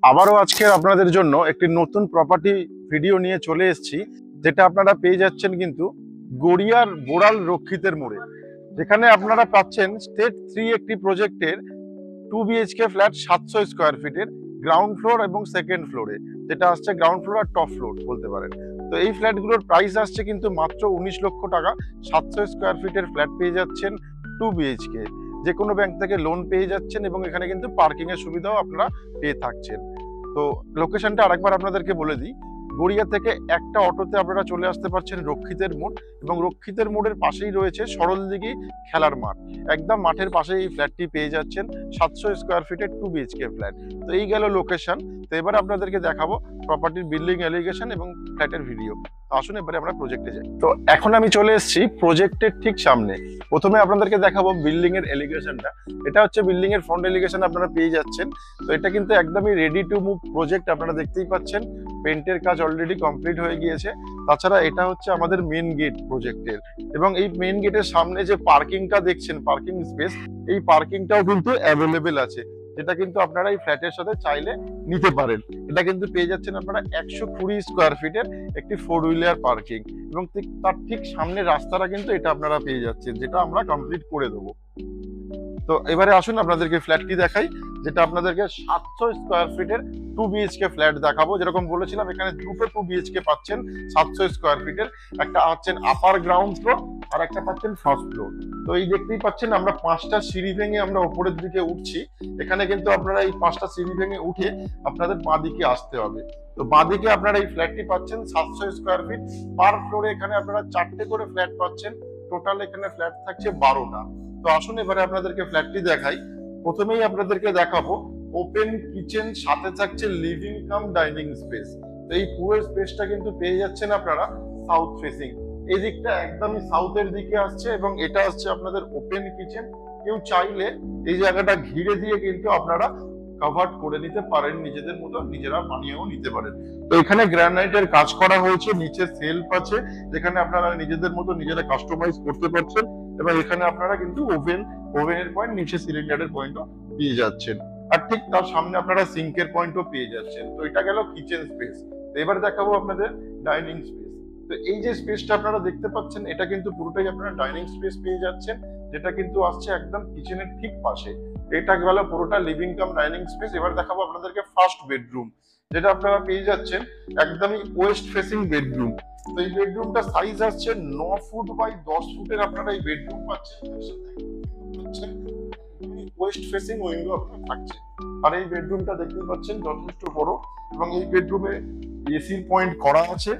আবারও আজকে আপনাদের জন্য একটি নতুন প্রপার্টি ভিডিও নিয়ে চলে এসেছি, যেটা আপনারা পেয়ে যাচ্ছেন কিন্তু গড়িয়ার বোড়াল রক্ষিতের মোড়ে, যেখানে আপনারা পাচ্ছেন স্টেট 3 একটি প্রজেক্টের 2 BHK ফ্ল্যাট 700 স্কোয়ার ফিটের গ্রাউন্ড ফ্লোর এবং সেকেন্ড ফ্লোরে, যেটা আসছে গ্রাউন্ড ফ্লোর আর টপ ফ্লোর বলতে পারেন। তো এই ফ্ল্যাটগুলোর প্রাইস আসছে কিন্তু মাত্র 19 লক্ষ টাকা। 700 স্কোয়ার ফিটের ফ্ল্যাট পেয়ে যাচ্ছেন 2 BHK, যে কোনো ব্যাংক থেকে লোন পেয়ে যাচ্ছেন এবং এখানে কিন্তু পার্কিং এর সুবিধাও আপনারা পেয়ে থাকছেন। তো লোকেশনটা আরেকবার আপনাদেরকে বলে দিই, গড়িয়া থেকে একটা অটোতে আপনারা চলে আসতে পারছেন রক্ষিতের মোড়, এবং রক্ষিতের মোড়ের পাশেই রয়েছে সরলদিঘি খেলার মাঠ। একদম মাঠের পাশেই এই ফ্ল্যাটটি পেয়ে যাচ্ছেন, 700 স্কোয়ার ফিটের 2 BHK ফ্ল্যাট। তো এই গেল লোকেশন। তো এবার আপনাদেরকে দেখাবো প্রপার্টির বিল্ডিং এলিগেশন এবং ফ্ল্যাটের ভিডিও। তো আসুন এবারে আমরা প্রজেক্টে যাই। তো এখন আমি চলে এসেছি প্রজেক্টের ঠিক সামনে। প্রথমে আপনাদেরকে দেখাবো বিল্ডিং এর এলিগেশনটা। এটা হচ্ছে বিল্ডিং এর ফ্রন্ট এলিগেশন আপনারা পেয়ে যাচ্ছেন। তো এটা কিন্তু একদমই রেডি টু মুভ প্রজেক্ট, আপনারা দেখতেই পাচ্ছেন পেন্টের কাজ অলরেডি কমপ্লিট হয়ে গিয়েছে। তাছাড়া এটা হচ্ছে আমাদের মেন গেট প্রজেক্টের, এবং এই মেন গেটের সামনে যে পার্কিংটা দেখছেন, পার্কিং স্পেস, এই পার্কিংটাও কিন্তু অ্যাভেলেবেল আছে, যেটা কিন্তু আপনারা এই ফ্ল্যাটের সাথে চাইলে নিতে পারেন। এটা কিন্তু পেয়ে যাচ্ছেন আপনারা 120 স্কোয়ার ফিটের একটি 4 হুইলার পার্কিং, এবং তার ঠিক সামনে রাস্তাটা কিন্তু এটা আপনারা পেয়ে যাচ্ছেন, যেটা আমরা কমপ্লিট করে দেবো। তো এবারে আসুন আপনাদেরকে ফ্ল্যাটটি দেখাই, যেটা আপনাদেরকে 700 স্কোয়ার ফিটের 2 BHK ফ্ল্যাট দেখাবো। যেরকম বলেছিলাম, এখানে দুটো 2 BHK পাচ্ছেন 700 স্কোয়ার ফিটের। একটা পাচ্ছেন আপার গ্রাউন্ড ফ্লোর আর একটা পাচ্ছেন ফার্স্ট ফ্লোর। তো এই দেখতেই পাচ্ছেন আমরা 5টা সিঁড়ি ভেঙে আমরা উপরের দিকে উঠছি। এখানে কিন্তু আপনারা এই 5টা সিঁড়ি ভেঙে উঠে আপনাদের বাঁ দিকে আসতে হবে। তো বাঁ দিকে আপনারা এই ফ্ল্যাটটি পাচ্ছেন 700 স্কোয়ার ফিট। পার ফ্লোরে এখানে আপনারা 4টে করে ফ্ল্যাট পাচ্ছেন। টোটাল এখানে ফ্ল্যাট থাকছে 12টা। তো আসুন এবারে আপনাদেরকে ফ্ল্যাটটি দেখাই। প্রথমেই আপনাদেরকে দেখাবো ওপেন কিচেন, সাথে থাকছে লিভিং কাম ডাইনিং স্পেস। তো এই পুরো স্পেসটা কিন্তু পেয়ে যাচ্ছেন আপনারা সাউথ ফেসিং। এই দিকটা একদমই সাউথের দিকে আসছে, এবং এটা আসছে আপনাদের ওপেন কিচেন। কেউ চাইলে এই জায়গাটা ঘিরে দিয়ে কিন্তু আপনারা কভার করে নিতে পারেন, নিজেদের মতো নিজেরা বানিয়েও নিতে পারেন। তো এখানে গ্রানাইটের কাজ করা হয়েছে, নিচে সেলফ আছে, যেখানে আপনারা নিজেদের মতো নিজেরা কাস্টমাইজ করতে পারছেন। এবং এখানে আপনারা কিন্তু ওভেনের পয়েন্ট, নিচে সিলিন্ডারের পয়েন্টও পেয়ে যাচ্ছেন। আর ঠিক তার সামনে আপনারা সিঙ্কের পয়েন্টও পেয়ে যাচ্ছেন। তো এটা গেল কিচেন স্পেস। এবার দেখাবো আপনাদের ডাইনিং স্পেস। তো এই যে স্পেসটা আপনারা দেখতে পাচ্ছেন, এটা কিন্তু পুরোটাই আপনারা ডাইনিং স্পেস পেয়ে যাচ্ছেন, যেটা কিন্তু আসছে একদম কিচেনের ঠিক পাশে। এটা গেল পুরোটা লিভিং কাম ডাইনিং স্পেস। এবার দেখাবো আপনাদেরকে ফার্স্ট বেডরুম, যেটা আপনারা পেয়ে যাচ্ছেন একদমই ওয়েস্ট ফেসিং বেডরুম। তো এই বেডরুমটা সাইজ আসছে 9 ফুট বাই 10 ফুটের, আপনারা এই বেডরুম পাচ্ছেন। ওয়েস্ট ফেসিং উইন্ডো আপনার থাকছে। আর এই বেডরুমটা দেখতে পাচ্ছেন যথেষ্ট বড়, এবং এই বেডরুমে এসির পয়েন্ট করা আছে।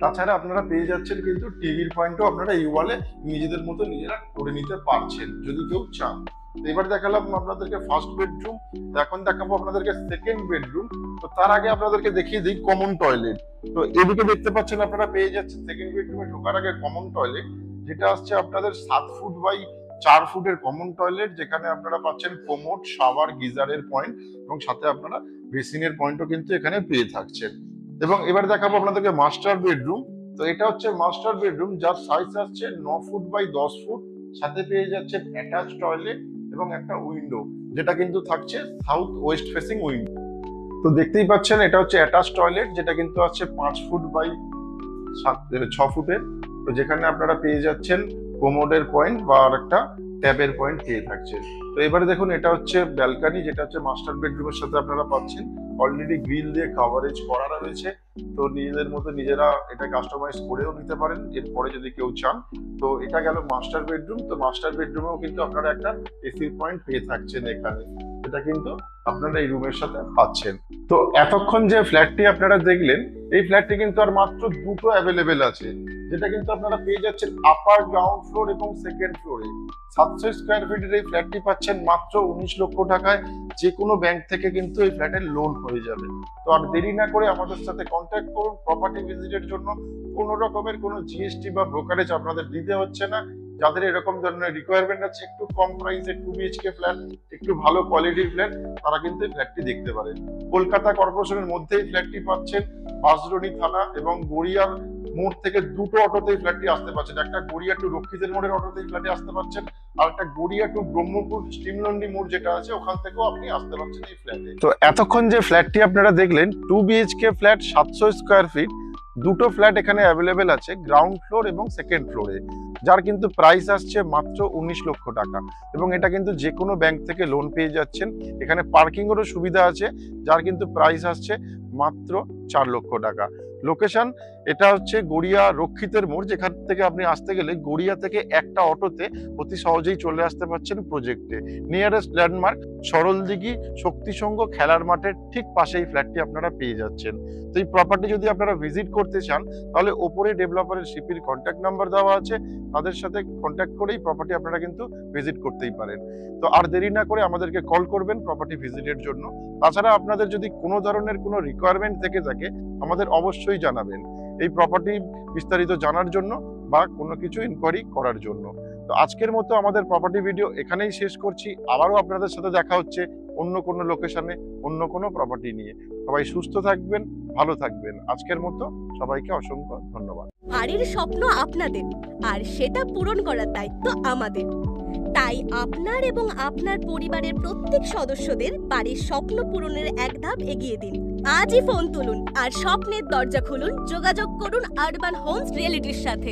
তাছাড়া আপনারা পেয়ে যাচ্ছেন কিন্তু টিভির পয়েন্টও আপনারা এই ওয়ালে নিজেদের মতো নিজেরা করে নিতে পারছেন যদি কেউ চান। এবার দেখালাম আপনাদেরকে ফার্স্ট বেডরুম। এখন দেখাবো আপনাদেরকে সেকেন্ড বেডরুম। তো তার আগে আপনাদেরকে দেখিয়ে দিই কমন টয়লেট। তো এদিকে দেখতে পাচ্ছেন আপনারা পেয়ে যাচ্ছেন সেকেন্ড বেডরুমে ঢোকার আগে কমন টয়লেট, যেটা আসছে আপনাদের 7 ফুট বাই 4 ফুটের কমন টয়লেট, যেখানে আপনারা পাচ্ছেন কোমোড, শাওয়ার, গিজারের পয়েন্ট, এবং সাথে আপনারা বেসিনের পয়েন্টও কিন্তু এখানে পেয়ে থাকছেন। এবং এবার দেখাবো আপনাদেরকে মাস্টার বেডরুম। তো এটা হচ্ছে মাস্টার বেডরুম, যার সাইজ আসছে 9 ফুট বাই 10 ফুট। সাথে পেয়ে যাচ্ছেন অ্যাটাচ টয়লেট এবং একটা উইন্ডো, যেটা কিন্তু থাকছে সাউথ ওয়েস্ট ফেসিং উইন্ডো। তো দেখতেই পাচ্ছেন এটা হচ্ছে অ্যাটাচ টয়লেট, যেটা কিন্তু আছে 5 ফুট বাই 6 ফুটের। তো যেখানে আপনারা পেয়ে যাচ্ছেন কোমোডের পয়েন্ট বা আর একটা ট্যাবের পয়েন্ট পেয়ে থাকছেন। তো এবারে দেখুন এটা হচ্ছে ব্যালকনি, যেটা হচ্ছে মাস্টার বেডরুমের সাথে আপনারা পাচ্ছেন। অলরেডি গ্রিল দিয়ে কভারেজ করা রয়েছে। তো নিজেদের মতো নিজেরা এটা কাস্টমাইজ করেও নিতে পারেন এরপরে যদি কেউ চান। তো এটা গেল মাস্টার বেডরুম। তো মাস্টার বেডরুমেও কিন্তু আপনারা একটা এসির পয়েন্ট পেয়ে থাকছেন এখানে, এটা কিন্তু আপনারা এই রুমের সাথে পাচ্ছেন। তো এতক্ষণ যে ফ্ল্যাটটি আপনারা দেখলেন, এই ফ্ল্যাটটি কিন্তু আর মাত্র দুটো অ্যাভেলেবেল আছে, যেটা কিন্তু আপনারা পেয়ে যাচ্ছেন আপার গ্রাউন্ড ফ্লোর এবং সেকেন্ড ফ্লোরে। 700 স্কোয়ার ফিটের এই ফ্ল্যাটটি পাচ্ছেন মাত্র 19 লক্ষ টাকায়। যে কোনো ব্যাংক থেকে কিন্তু এই ফ্ল্যাটের লোন হয়ে যাবে। তো আর দেরি না করে আমাদের সাথে কন্ট্যাক্ট করুন প্রপার্টি ভিজিটের জন্য। কোনো রকমের কোনো জিএসটি বা ব্রোকারেজ আপনাদের দিতে হচ্ছে না। যাদের এরকম ধরনের রিকোয়ারমেন্ট আছে, একটু কম প্রাইসে 2 বিএইচকে ফ্ল্যাট, একটু ভালো কোয়ালিটির ফ্ল্যাট, তারা কিন্তু এই ফ্ল্যাটটি দেখতে পারেন। কলকাতা কর্পোরেশনের মধ্যেই ফ্ল্যাটটি পাচ্ছেন। বাঁশদ্রোণী থানা এবং গড়িয়ার মোড় থেকে দুটো অটোতেই ফ্ল্যাটটি আসতে পারছেন। একটা গড়িয়া টু রক্ষিতের মোড়ের অটোতেই ফ্ল্যাটে আসতে পারছেন, আর একটা গড়িয়া টু ব্রহ্মপুর স্টিমলন্ডি মোড় যেটা আছে ওখান থেকেও আপনি আসতে পারছেন এই ফ্ল্যাটে। তো এতক্ষণ যে ফ্ল্যাটটি আপনারা দেখলেন 2 বিএইচকে ফ্ল্যাট 700 স্কোয়ার ফিট, দুটো ফ্ল্যাট এখানে অ্যাভেলেবেল আছে গ্রাউন্ড ফ্লোর এবং সেকেন্ড ফ্লোরে, যার কিন্তু প্রাইস আসছে মাত্র 19 লক্ষ টাকা। এবং এটা কিন্তু যে কোনো ব্যাংক থেকে লোন পেয়ে যাচ্ছেন। এখানে পার্কিং এরও সুবিধা আছে, যার কিন্তু প্রাইস আসছে মাত্র 4 লক্ষ টাকা। লোকেশন এটা হচ্ছে গড়িয়া রক্ষিতের মোড়, যেখান থেকে আপনি আসতে গেলে গড়িয়া থেকে একটা অটোতে অতি সহজেই চলে আসতে পারছেন প্রজেক্টে। নিয়ারেস্ট ল্যান্ডমার্ক সরলদিঘি শক্তিসংঘ খেলার মাঠের ঠিক পাশেই ফ্ল্যাটটি আপনারা পেয়ে যাচ্ছেন। তো এই প্রপার্টি যদি আপনারা ভিজিট করতে চান, তাহলে ওপরে ডেভেলপারের সিপির কন্ট্যাক্ট নাম্বার দেওয়া আছে, তাদের সাথে কন্ট্যাক্ট করেই প্রপার্টি আপনারা কিন্তু ভিজিট করতেই পারেন। তো আর দেরি না করে আমাদেরকে কল করবেন প্রপার্টি ভিজিটের জন্য। তাছাড়া আপনাদের যদি কোনো ধরনের কোনো রিকোয়ারমেন্ট থেকে থাকে, আমাদের অবশ্যই জানাবেন এই প্রপার্টি বিস্তারিত জানার জন্য বা কোনো কিছু ইনকোয়ারি করার জন্য। তো আজকের মতো আমাদের প্রপার্টি ভিডিও এখানেই শেষ করছি। আবারও আপনাদের সাথে দেখা হচ্ছে অন্য কোনো লোকেশনে, অন্য কোনো প্রপার্টি নিয়ে। সবাই সুস্থ থাকবেন, ভালো থাকবেন। আজকের মতো সবাইকে অসংখ্য ধন্যবাদ। বাড়ির স্বপ্ন আপনাদের, আর সেটা পূরণ করার দায়িত্ব আমাদের। তাই আপনার এবং আপনার পরিবারের প্রত্যেক সদস্যদের বাড়ির স্বপ্ন পূরণের এক ধাপ এগিয়ে দিন। আজই ফোন তুলুন আর স্বপ্নের দরজা খুলুন। যোগাযোগ করুন আরবান হোমস রিয়েলিটির সাথে।